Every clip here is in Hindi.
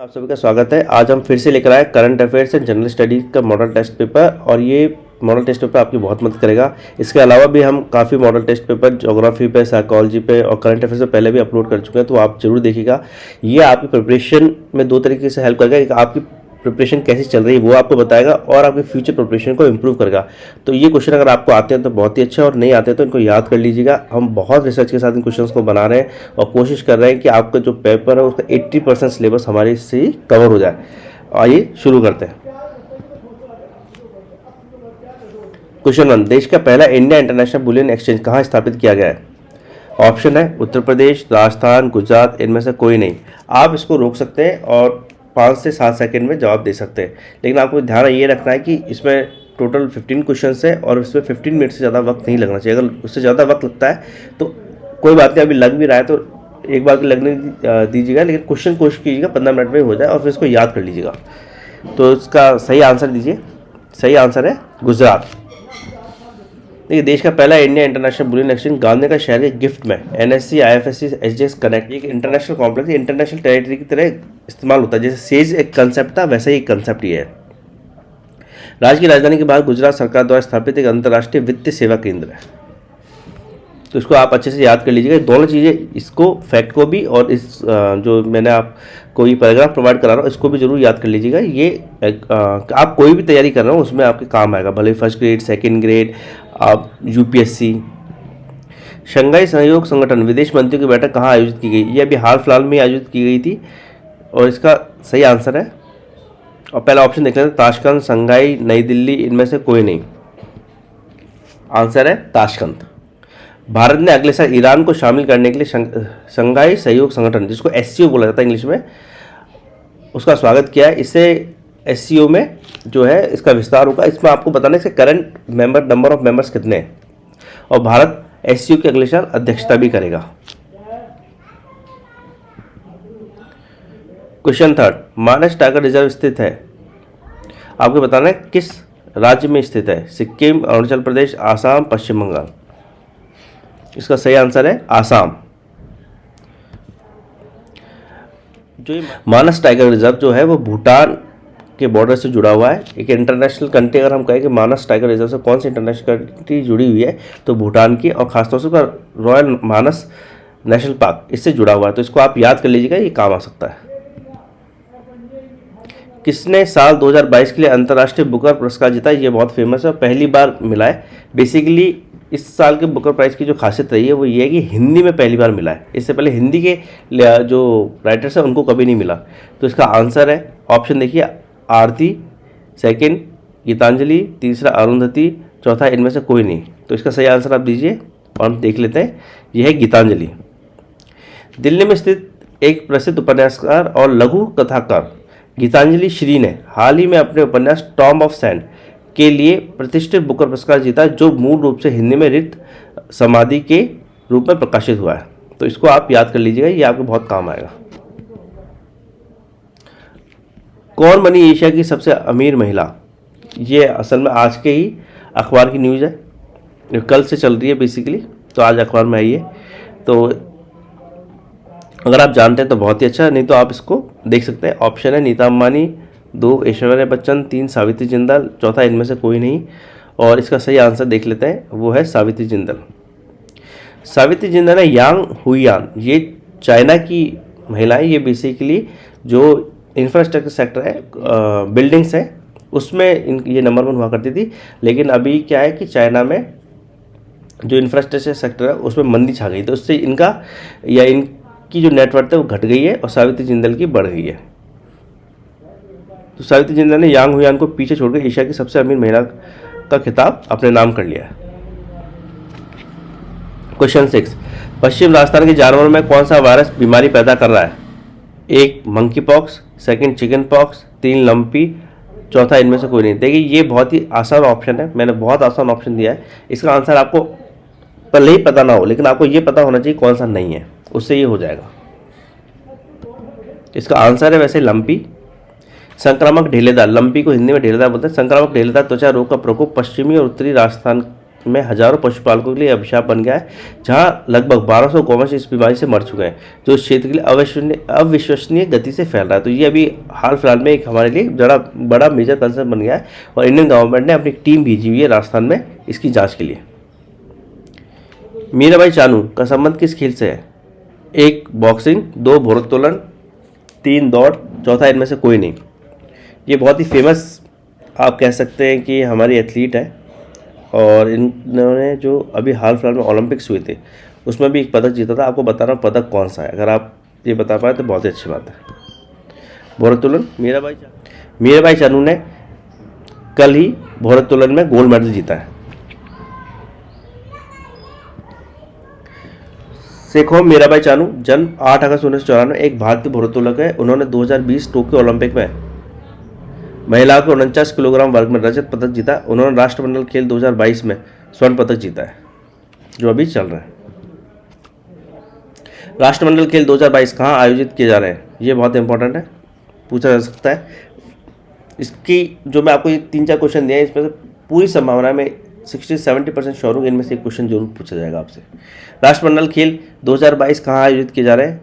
आप सभी का स्वागत है। आज हम फिर से लेकर आए current affairs and general studies का मॉडल टेस्ट पेपर और ये मॉडल टेस्ट पेपर आपकी बहुत मदद करेगा। इसके अलावा भी हम काफ़ी मॉडल टेस्ट पेपर ज्योग्राफी पे, साइकोलॉजी पे और करंट अफेयर्स पे पहले भी अपलोड कर चुके हैं, तो आप जरूर देखिएगा। ये आपकी प्रिपरेशन में दो तरीके से हेल्प करेगा। एक आपकी प्रिपरेशन कैसी चल रही है वो आपको बताएगा और आपके फ्यूचर प्रिपरेशन को इम्प्रूव करेगा। तो ये क्वेश्चन अगर आपको आते हैं तो बहुत ही अच्छा है और नहीं आते तो इनको याद कर लीजिएगा। हम बहुत रिसर्च के साथ इन क्वेश्चंस को बना रहे हैं और कोशिश कर रहे हैं कि आपका जो पेपर है उसका 80% सिलेबस हमारे से ही कवर हो जाए। आइए शुरू करते हैं। क्वेश्चन 1, देश का पहला इंडिया इंटरनेशनल बुलियन एक्सचेंज कहाँ स्थापित किया गया है? ऑप्शन है उत्तर प्रदेश, राजस्थान, गुजरात, इनमें से कोई नहीं। आप इसको रोक सकते हैं और 5 से 7 सेकंड में जवाब दे सकते हैं, लेकिन आपको ध्यान ये रखना है कि इसमें टोटल 15 क्वेश्चंस है और इसमें 15 मिनट से ज़्यादा वक्त नहीं लगना चाहिए। अगर उससे ज़्यादा वक्त लगता है तो कोई बात नहीं, अभी लग भी रहा है तो एक बार लगने दीजिएगा, लेकिन क्वेश्चन कोशिश कीजिएगा 15 मिनट में हो जाए और फिर इसको याद कर लीजिएगा। तो इसका सही आंसर दीजिए। सही आंसर है गुजरात। देखिए, देश का पहला India international bullion exchange Gandhi का शहर के गिफ्ट में NSC, IFSC, SGX कनेक्ट, एक इंटरनेशनल कॉम्प्लेक्स इंटरनेशनल टेरिटरी की तरह इस्तेमाल होता है। जैसे सेज एक कंसेप्ट था, वैसा ही एक कंसेप्ट ये है। राज्य की राजधानी के बाहर गुजरात सरकार द्वारा स्थापित एक अंतर्राष्ट्रीय वित्तीय सेवा केंद्र है। तो इसको आप अच्छे से याद कर लीजिएगा। दोनों चीज़ें, इसको फैक्ट को भी और इस जो मैंने आपको ये पैराग्राफ प्रोवाइड करा रहा हूँ इसको भी जरूर याद कर लीजिएगा। ये आप कोई भी तैयारी कर रहे हो उसमें आपके काम आएगा, भले फर्स्ट ग्रेड, सेकेंड ग्रेड, आप UPSC। शंघाई सहयोग संगठन विदेश मंत्रियों की बैठक कहाँ आयोजित की गई? ये अभी हाल फिलहाल में आयोजित की गई थी और इसका सही आंसर है, और पहला ऑप्शन देख लेते हैं, ताशकंद, शंघाई, नई दिल्ली, इनमें से कोई नहीं। आंसर है ताशकंद। भारत ने अगले साल ईरान को शामिल करने के लिए शंघाई सहयोग संगठन, जिसको SCO बोला जाता है इंग्लिश में, उसका स्वागत किया है। इससे SCO में जो है इसका विस्तार होगा। इसमें आपको बताना है इसके करंट नंबर ऑफ मेंबर्स कितने हैं, और भारत SCO के अगले साल अध्यक्षता भी करेगा। क्वेश्चन 3, मानस टाइगर रिजर्व स्थित है, आपको बताना है किस राज्य में स्थित है? सिक्किम, अरुणाचल प्रदेश, आसाम, पश्चिम बंगाल। इसका सही आंसर है आसाम। जो मानस टाइगर रिजर्व जो है वो भूटान के बॉर्डर से जुड़ा हुआ है। एक इंटरनेशनल कंट्री, अगर हम कहें कि मानस टाइगर रिजर्व से कौन सी इंटरनेशनल कंट्री जुड़ी हुई है तो भूटान की, और खासतौर से रॉयल मानस नेशनल पार्क इससे जुड़ा हुआ है। तो इसको आप याद कर लीजिएगा, ये काम आ सकता है। किसने साल 2022 के लिए अंतर्राष्ट्रीय बुकर पुरस्कार जीता? ये बहुत फेमस है और पहली बार मिला है। बेसिकली इस साल के बुकर प्राइज़ की जो खासियत रही है वो ये है कि हिंदी में पहली बार मिला है। इससे पहले हिंदी के जो राइटर्स हैं उनको कभी नहीं मिला। तो इसका आंसर है, ऑप्शन देखिए, आरती, सेकंड गीतांजलि, तीसरा अरुंधति, चौथा इनमें से कोई नहीं। तो इसका सही आंसर आप दीजिए और हम देख लेते हैं। यह है गीतांजलि। दिल्ली में स्थित एक प्रसिद्ध उपन्यासकार और लघु कथाकार गीतांजलि श्री ने हाल ही में अपने उपन्यास टॉम्ब ऑफ सैंड के लिए प्रतिष्ठित बुकर पुरस्कार जीता, जो मूल रूप से हिंदी में रित समाधि के रूप में प्रकाशित हुआ है। तो इसको आप याद कर लीजिएगा, ये आपको बहुत काम आएगा। कौन बनी एशिया की सबसे अमीर महिला? ये असल में आज के ही अखबार की न्यूज़ है, जो कल से चल रही है बेसिकली, तो आज अखबार में आई है। तो अगर आप जानते हैं तो बहुत ही अच्छा, नहीं तो आप इसको देख सकते हैं। ऑप्शन है नीता अंबानी, 2 ऐश्वर्या बच्चन, 3 सावित्री जिंदाल, चौथा इनमें से कोई नहीं। और इसका सही आंसर देख लेते हैं, वो है सावित्री जिंदाल। सावित्री जिंदाल है यांग हुईयान, ये चाइना की महिला है। ये बेसिकली जो इंफ्रास्ट्रक्चर सेक्टर है, बिल्डिंग्स है, उसमें ये नंबर 1 हुआ करती थी। लेकिन अभी क्या है कि चाइना में जो इंफ्रास्ट्रक्चर सेक्टर है उसमें मंदी छा गई, तो उससे इनकी जो नेटवर्थ है वो घट गई है और सावित्री जिंदाल की बढ़ गई है। तो सावित्री जिंदाल ने यांग हुईयान को पीछे छोड़कर एशिया की सबसे अमीर महिला का खिताब अपने नाम कर लिया है। क्वेश्चन 6, पश्चिम राजस्थान के जानवरों में कौन सा वायरस बीमारी पैदा कर रहा है? 1 monkey pox, second chicken pox, 3 lumpy, चौथा इनमें से कोई नहीं। देखिए, ये बहुत ही आसान ऑप्शन है, मैंने बहुत आसान ऑप्शन दिया है। इसका आंसर आपको पहले ही पता ना हो, लेकिन आपको ये पता होना चाहिए कौन सा नहीं है, उससे ये हो जाएगा। इसका आंसर है वैसे लंपी। संक्रामक ढीलेदार, लंपी को हिंदी में ढीलेदार बोलते हैं। संक्रामक ढीलेदार त्वचा रोग का प्रकोप पश्चिमी और उत्तरी राजस्थान में हजारों पशुपालकों के लिए अभिशाप बन गया है, जहां लगभग 1200 गौवंश इस बीमारी से मर चुके हैं, जो इस क्षेत्र के लिए अविश्वसनीय गति से फैल रहा है। तो ये अभी हाल फिलहाल में एक हमारे लिए बड़ा मेजर कंसर्न बन गया है और इंडियन गवर्नमेंट ने अपनी टीम भेजी हुई है राजस्थान में इसकी जाँच के लिए। मीराबाई चानू का संबंध किस खेल से है? 1 बॉक्सिंग, 2 भारोत्तोलन, 3 दौड़, चौथा इनमें से कोई नहीं। ये बहुत ही फेमस आप कह सकते हैं कि हमारी एथलीट है और इन्होंने जो अभी हाल फिलहाल में ओलंपिक्स हुए थे उसमें भी एक पदक जीता था। आपको बताना पदक कौन सा है, अगर आप ये बता पाए तो बहुत ही अच्छी बात है। भारोत्तोलन मीराबाई चानू ने कल ही भारोत्तोलन में गोल्ड मेडल जीता है। सेखोम मीराबाई चानू जन्म 8 अगस्त 1994, एक भारतीय भारोत्तोलक है। उन्होंने 2020 टोक्यो ओलंपिक में महिलाओं के 49 किलोग्राम वर्ग में रजत पदक जीता। उन्होंने राष्ट्रमंडल खेल 2022 में स्वर्ण पदक जीता है, जो अभी चल रहा है। राष्ट्रमंडल खेल 2022 कहाँ आयोजित किए जा रहे हैं, ये बहुत इंपॉर्टेंट है, पूछा जा सकता है। इसकी जो मैं आपको ये 3-4 क्वेश्चन दिए हैं, इसमें से पूरी संभावना में 60-70% श्योर हूँ इनमें से एक क्वेश्चन जरूर पूछा जाएगा आपसे। राष्ट्रमंडल खेल 2022 कहाँ आयोजित किए जा रहे हैं?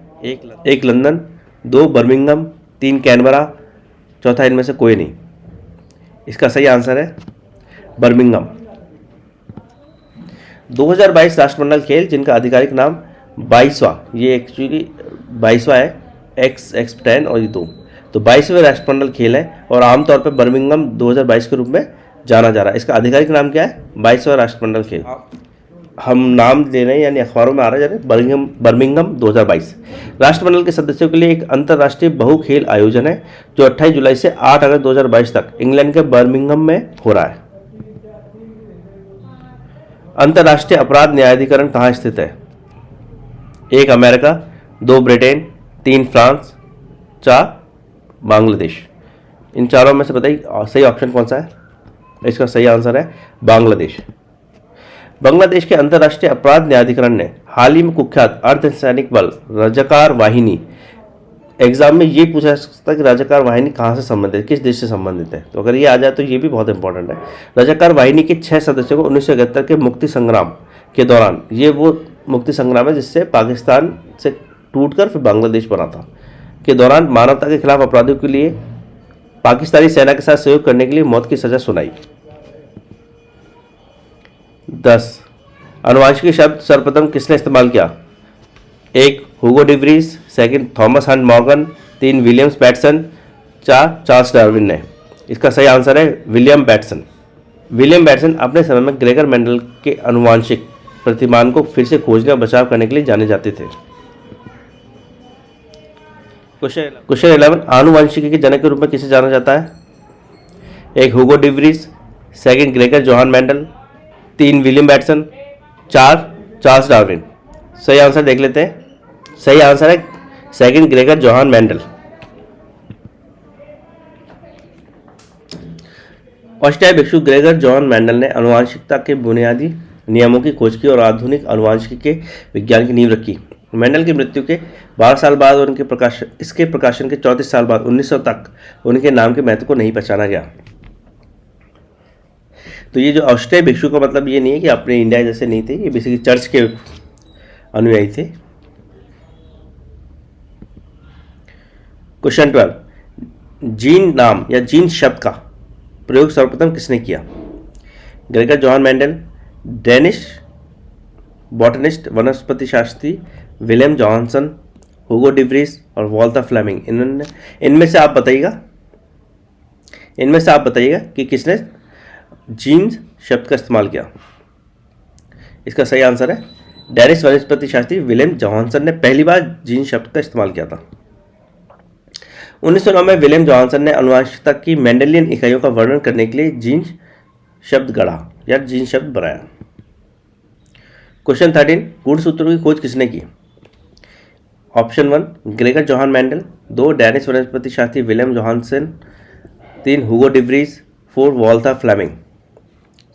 1 लंदन, 2 बर्मिंघम, 3 कैनबरा, चौथा इनमें से कोई नहीं। इसका सही आंसर है बर्मिंघम। 2022 राष्ट्रमंडल खेल जिनका आधिकारिक नाम 22वां, ये एक्चुअली 22वां है, X10 और ये 2, तो 22वें राष्ट्रमंडल खेल है और आमतौर पर बर्मिंघम 2022 के रूप में जाना जा रहा है। इसका आधिकारिक नाम क्या है? 22वां राष्ट्रमंडल खेल। हम नाम दे रहे हैं यानी अखबारों में आ रहा है बर्मिंघम 2022। राष्ट्रमंडल के सदस्यों के लिए एक अंतर्राष्ट्रीय बहु खेल आयोजन है जो 28 जुलाई से 8 अगस्त 2022 तक इंग्लैंड के बर्मिंघम में हो रहा है। अंतर्राष्ट्रीय अपराध न्यायाधिकरण कहाँ स्थित है? 1 अमेरिका, 2 ब्रिटेन, 3 फ्रांस, 4 बांग्लादेश। इन चारों में से बताइए सही ऑप्शन कौन सा है? इसका सही आंसर है बांग्लादेश। बांग्लादेश के अंतर्राष्ट्रीय अपराध न्यायाधिकरण ने हाल ही में कुख्यात अर्धसैनिक बल रजाकार वाहिनी, एग्जाम में ये पूछा जा सकता है कि रजाकार वाहिनी कहाँ से संबंधित है, किस देश से संबंधित है, तो अगर ये आ जाए तो ये भी बहुत इंपॉर्टेंट है। रजाकार वाहिनी के 6 सदस्यों को 1971 के मुक्ति संग्राम के दौरान, ये वो मुक्ति संग्राम है जिससे पाकिस्तान से टूटकर फिर बांग्लादेश बना था, के दौरान मानवता के खिलाफ अपराधों के लिए पाकिस्तानी सेना के साथ सहयोग करने के लिए मौत की सजा सुनाई। 10 अनुवांशिकी शब्द सर्वप्रथम किसने इस्तेमाल किया? 1 हुगो de Vries, 2 Thomas Hunt Morgan, 3 Williams Bateson, 4 Charles Darwin ने। इसका सही आंसर है विलियम बैटसन। विलियम बैटसन अपने समय में ग्रेगर मेंडल के अनुवांशिक प्रतिमान को फिर से खोजने और बचाव करने के लिए जाने जाते थे। क्वेश्चन 11 आनुवंशिकी के जनक के रूप में किसे जाना जाता है? 1 हुगो de Vries, 2 Gregor Johann Mendel, 3 William Bateson, 4 Charles Darwin. सही आंसर देख लेते हैं। सही आंसर है 2 ग्रेगर जोहान मेंडल। ऑस्ट्रियाई भिक्षु ग्रेगर जोहान मेंडल ने आनुवंशिकता के बुनियादी नियमों की खोज की और आधुनिक आनुवंशिकी के विज्ञान की नींव रखी। मेंडल की मृत्यु के 12 साल बाद और इसके प्रकाशन के 34 साल बाद 1900 तक उनके नाम के महत्व को नहीं पहचाना गया। तो ये जो ऑस्ट्रियाई भिक्षु का मतलब ये नहीं है कि अपने इंडिया जैसे नहीं थे, ये बेसिकली चर्च के अनुयायी थे। क्वेश्चन 12 जीन नाम या जीन शब्द का प्रयोग सर्वप्रथम किसने किया? Gregor Johann Mendel, Danish botanist वनस्पति शास्त्री विलियम जॉनसन, हुगो डिवरीज और वॉल्टर फ्लेमिंग। इनमें से आप बताइएगा कि किसने जीन शब्द का इस्तेमाल किया। इसका सही आंसर है डेनिश वनस्पति शास्त्री विलियम जॉनसन ने पहली बार जीन शब्द का इस्तेमाल किया था। 1909 में विलियम जॉनसन ने आनुवंशिकता की मेंडेलियन इकाइयों का वर्णन करने के लिए जीन शब्द गढ़ा या जीन शब्द बनाया। क्वेश्चन 13 गुणसूत्रों की खोज किसने की? Option 1 Gregor Johann Mendel, 2 Danish वनस्पति शास्त्री William Johnson, 3 Hugo de Vries, 4 Walter Fleming.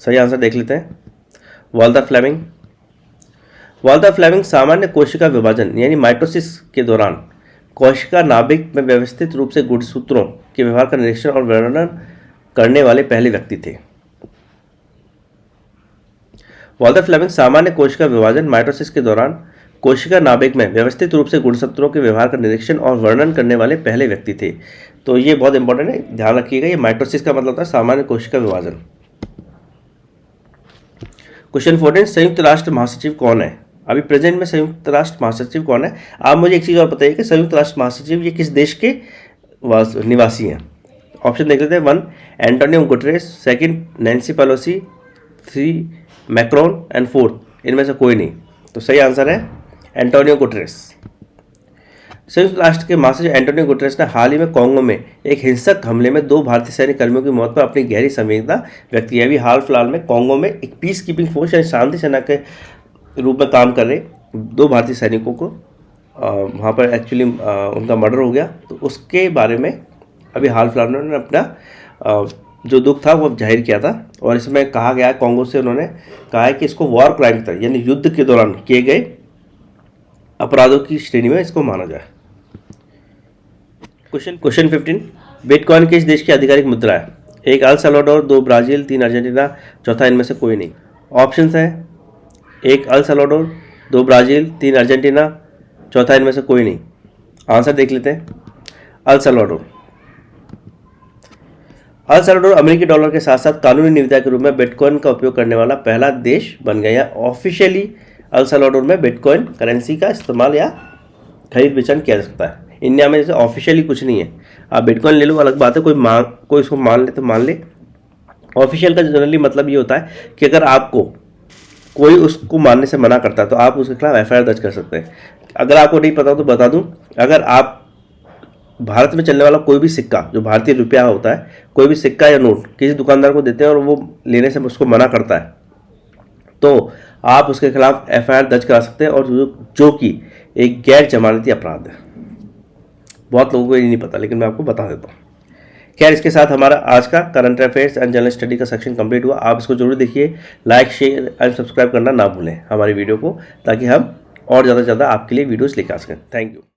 सही आंसर देख लेते हैं। वॉल्टर फ्लेमिंग सामान्य कोशिका विभाजन यानी माइटोसिस के दौरान कोशिका नाभिक में व्यवस्थित रूप से गुणसूत्रों के व्यवहार का निरीक्षण और वर्णन करने वाले पहले व्यक्ति थे। वॉल्टर फ्लेमिंग सामान्य कोशिका विभाजन माइटोसिस के दौरान कोशिका नाभिक में व्यवस्थित रूप से गुणसूत्रों के व्यवहार का निरीक्षण और वर्णन करने वाले पहले व्यक्ति थे। तो ये बहुत इंपॉर्टेंट है, ध्यान रखिएगा। ये माइटोसिस का मतलब होता है सामान्य कोशिका विभाजन। क्वेश्चन 14, संयुक्त राष्ट्र महासचिव कौन है? अभी प्रेजेंट में संयुक्त राष्ट्र महासचिव कौन है? आप मुझे एक चीज़ और बताइए कि संयुक्त राष्ट्र महासचिव ये किस देश के निवासी हैं? ऑप्शन देख लेते हैं। 1 Antonio Guterres, 2 Nancy Pelosi, 3 Macron and 4 इनमें से कोई नहीं। तो सही आंसर है एंटोनियो गुटेरेस। संयुक्त राष्ट्र के महासचिव एंटोनियो गुटेरेस ने हाल ही में कांगो में एक हिंसक हमले में 2 भारतीय सैनिक कर्मियों की मौत पर अपनी गहरी संवेदना व्यक्त की है। अभी हाल फिलहाल में कांगो में एक पीस कीपिंग फोर्स यानी शांति सेना के रूप में काम कर रहे 2 भारतीय सैनिकों को वहाँ पर एक्चुअली उनका मर्डर हो गया। तो उसके बारे में अभी हाल फिलहाल में उन्होंने अपना जो दुख था वो जाहिर किया था, और इसमें कहा गया कांगो से उन्होंने कहा है कि इसको वॉर क्राइम था यानी युद्ध के दौरान किए गए अपराधों की श्रेणी में इसको माना जाए। क्वेश्चन 15, बिटकॉइन किस देश की आधिकारिक मुद्रा है? 1 अल सल्वाडोर, 2 ब्राज़ील, 3 अर्जेंटीना, चौथा इनमें से कोई नहीं। ऑप्शंस हैं 1 अल सल्वाडोर, 2 ब्राज़ील, 3 अर्जेंटीना, चौथा इनमें से कोई नहीं। आंसर देख लेते हैं। El Salvador. अल सल्वाडोर अमेरिकी डॉलर के साथ साथ कानूनी निविदा के रूप में बिटकॉइन का उपयोग करने वाला पहला देश बन गया। ऑफिशियली अल सल्वाडोर में बिटकॉइन करेंसी का इस्तेमाल या खरीद बेचन किया जा सकता है। इंडिया में जैसे ऑफिशियली कुछ नहीं है, आप बिटकॉइन ले लो अलग बात है, कोई इसको मान ले तो मान ले। ऑफिशियल का जनरली मतलब ये होता है कि अगर आपको कोई उसको मानने से मना करता है तो आप उसके खिलाफ एफआईआर दर्ज कर सकते हैं। अगर आपको नहीं पता तो बता दूं, अगर आप भारत में चलने वाला कोई भी सिक्का जो भारतीय रुपया होता है, कोई भी सिक्का या नोट किसी दुकानदार को देते हैं और वो लेने से उसको मना करता है तो आप उसके खिलाफ एफआईआर दर्ज करा सकते हैं, और जो कि एक गैर जमानती अपराध है। बहुत लोगों को ये नहीं पता, लेकिन मैं आपको बता देता हूँ। खैर, इसके साथ हमारा आज का current affairs and general study का सेक्शन कंप्लीट हुआ। आप इसको जरूर देखिए, लाइक शेयर एंड सब्सक्राइब करना ना भूलें हमारी वीडियो को, ताकि हम और ज़्यादा से ज़्यादा आपके लिए वीडियोस लेकर आ सकें। Thank you.